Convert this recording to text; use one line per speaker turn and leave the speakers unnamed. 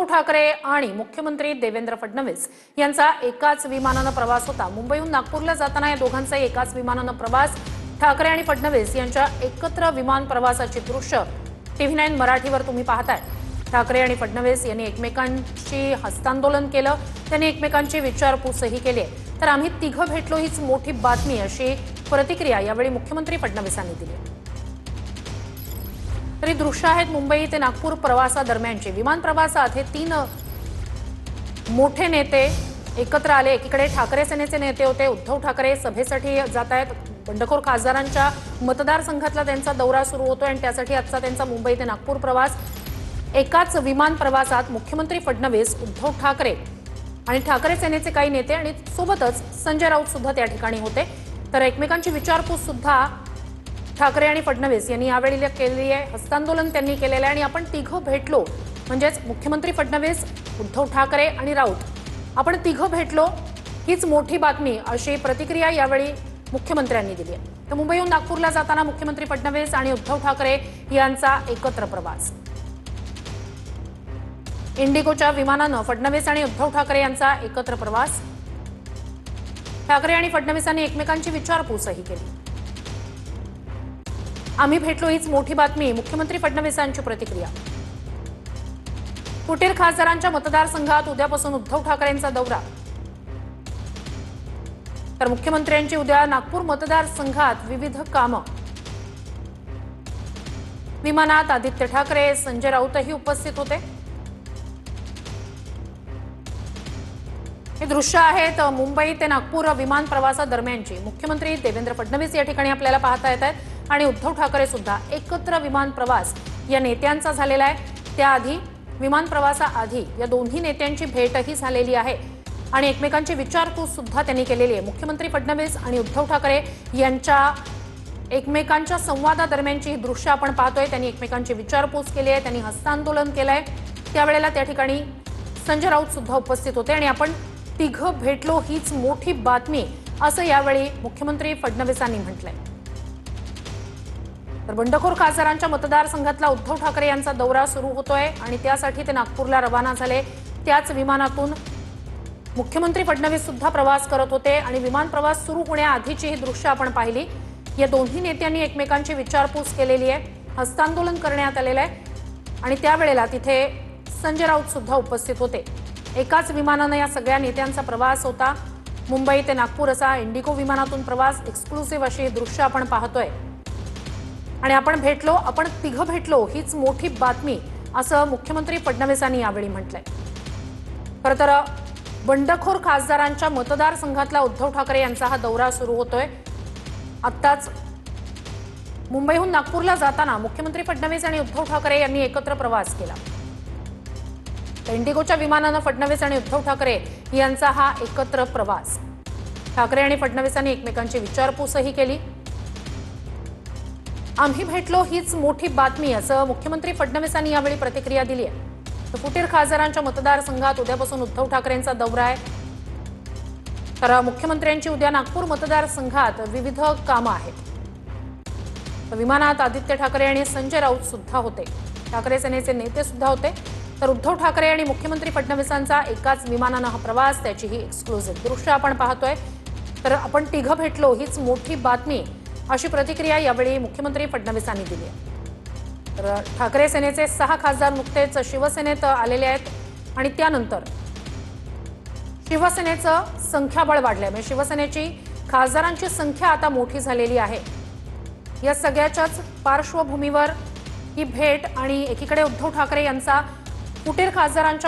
ठाकरे आणि मुख्यमंत्री देवेंद्र फडणवीस यांचा एकाच विमानानं प्रवास होता। मुंबईहून नागपूरला जाताना या दोघांचाही एकाच विमानानं प्रवास। ठाकरे आणि फडणवीस यांच्या एकत्र विमान प्रवासाची दृश्य TV9 मराठीवर तुम्ही पाहताय। ठाकरे आणि फडणवीस यांनी एकमेकांशी हस्तांदोलन केलं, त्यांनी एकमेकांची विचारपूसही केली। तर आम्ही तिघं भेटलो हीच मोठी बातमी अशी प्रतिक्रिया यावेळी मुख्यमंत्री फडणवीसांनी दिली। तरी दृश्य आहेत मुंबई ते नागपूर प्रवासादरम्यानचे। विमान प्रवासात हे तीन मोठे नेते एकत्र आले। एकीकडे ठाकरे सेनेचे नेते होते, उद्धव ठाकरे सभेसाठी जात आहेत। बंडखोर खासदारांच्या मतदारसंघातला त्यांचा दौरा सुरू होतोय आणि त्यासाठी आजचा त्यांचा मुंबई ते नागपूर प्रवास। एकाच विमान प्रवासात मुख्यमंत्री फडणवीस, उद्धव ठाकरे आणि ठाकरे सेनेचे काही नेते आणि सोबतच संजय राऊत सुद्धा त्या ठिकाणी होते। तर एकमेकांची विचारपूस सुद्धा ठाकरे आणि फडणवीस यांनी यावेळी केली आहे। हस्तांदोलन त्यांनी केलेलं आहे आणि आपण तिघं भेटलो म्हणजेच मुख्यमंत्री फडणवीस, उद्धव ठाकरे आणि राऊत आपण तिघं भेटलो हीच मोठी बातमी अशी प्रतिक्रिया यावेळी मुख्यमंत्र्यांनी दिली आहे। तर मुंबईहून नागपूरला जाताना मुख्यमंत्री फडणवीस आणि उद्धव ठाकरे यांचा एकत्र प्रवास। इंडिगोच्या विमानानं फडणवीस आणि उद्धव ठाकरे यांचा एकत्र प्रवास। ठाकरे आणि फडणवीसांनी एकमेकांची विचारपूसही केली। आम्ही भेटलो हीच मोठी बातमी, मुख्यमंत्री फडणवीसांची प्रतिक्रिया। फुटीर खासदारांच्या मतदारसंघात उद्यापासून उद्धव ठाकरेंचा दौरा। तर मुख्यमंत्र्यांची उद्या नागपूर मतदारसंघात विविध कामं। विमानात आदित्य ठाकरे, संजय राऊतही उपस्थित होते। हे दृश्य आहेत मुंबई ते नागपूर विमान प्रवासादरम्यानची। मुख्यमंत्री देवेंद्र फडणवीस या ठिकाणी आपल्याला पाहता येत आहेत आणि उद्धव ठाकरे सुद्धा एकत्र विमान प्रवास या नेत्यांचा झालेला आहे। त्याआधी विमान प्रवासाआधी या दोन्ही नेत्यांची भेटही झालेली आहे आणि एकमेकांची विचारपूस सुद्धा त्यांनी केलेली आहे। मुख्यमंत्री फडणवीस आणि उद्धव ठाकरे यांच्या एकमेकांच्या संवादादरम्यानची ही दृश्य आपण पाहतोय। त्यांनी एकमेकांची विचारपूस केली आहे, त्यांनी हस्तांदोलन केलंय। त्यावेळेला त्या ठिकाणी संजय राऊत सुद्धा उपस्थित होते आणि आपण तिघं भेटलो हीच मोठी बातमी असं यावेळी मुख्यमंत्री फडणवीसांनी म्हटलंय। तर बंडखोर खासदारांच्या मतदारसंघातला उद्धव ठाकरे यांचा दौरा सुरू होतोय आणि त्यासाठी ते नागपूरला रवाना झाले। त्याच विमानातून मुख्यमंत्री फडणवीस सुद्धा प्रवास करत होते आणि विमान प्रवास सुरू होण्याआधीची ही दृश्य आपण पाहिली। या दोन्ही नेत्यांनी एकमेकांची विचारपूस केलेली आहे, हस्तांदोलन करण्यात आलेलं आहे आणि त्यावेळेला तिथे संजय राऊत सुद्धा उपस्थित होते। एकाच विमानानं या सगळ्या नेत्यांचा प्रवास होता। मुंबई ते नागपूर असा इंडिगो विमानातून प्रवास, एक्सक्लुसिव्ह अशी दृश्य आपण पाहतोय आणि आपण तिघं भेटलो हीच मोठी बातमी असं मुख्यमंत्री फडणवीसांनी यावेळी म्हटलंय। खरं तर बंडखोर खासदारांच्या मतदारसंघातला उद्धव ठाकरे यांचा हा दौरा सुरू होतोय। आत्ताच मुंबईहून नागपूरला जाताना मुख्यमंत्री फडणवीस आणि उद्धव ठाकरे यांनी एकत्र प्रवास केला। इंडिगोच्या विमानानं फडणवीस आणि उद्धव ठाकरे यांचा हा एकत्र प्रवास। ठाकरे आणि फडणवीसांनी एकमेकांची विचारपूसही केली। आम्ही भेटलो हीच मोठी बातमी असं मुख्यमंत्री फडणवीसांनी यावेळी प्रतिक्रिया दिली आहे। तर फुटीर खासदारांच्या मतदारसंघात उद्यापासून उद्धव ठाकरेंचा दौरा आहे। तर मुख्यमंत्र्यांची उद्या नागपूर मतदारसंघात विविध कामं आहेत। तर विमानात आदित्य ठाकरे आणि संजय राऊत सुद्धा होते, ठाकरे सेनेचे नेते सुद्धा होते। तर उद्धव ठाकरे आणि मुख्यमंत्री फडणवीसांचा एकाच विमानानं हा प्रवास, त्याची ही एक्सक्लुसिव्ह दृश्य आपण पाहतोय। तर आपण तिघं भेटलो हीच मोठी बातमी अशी प्रतिक्रिया यावेळी मुख्यमंत्री फडणवीसांनी दिली आहे। तर ठाकरे सेनेचे 6 खासदार नुकतेच शिवसेनेत आलेले आहेत आणि त्यानंतर शिवसेनेचं संख्याबळ वाढलंय, म्हणजे शिवसेनेची खासदारांची संख्या आता मोठी झालेली आहे। या सगळ्याच्याच पार्श्वभूमीवर ही भेट आणि एकीकडे उद्धव ठाकरे यांचा फुटीर खासदारांच्या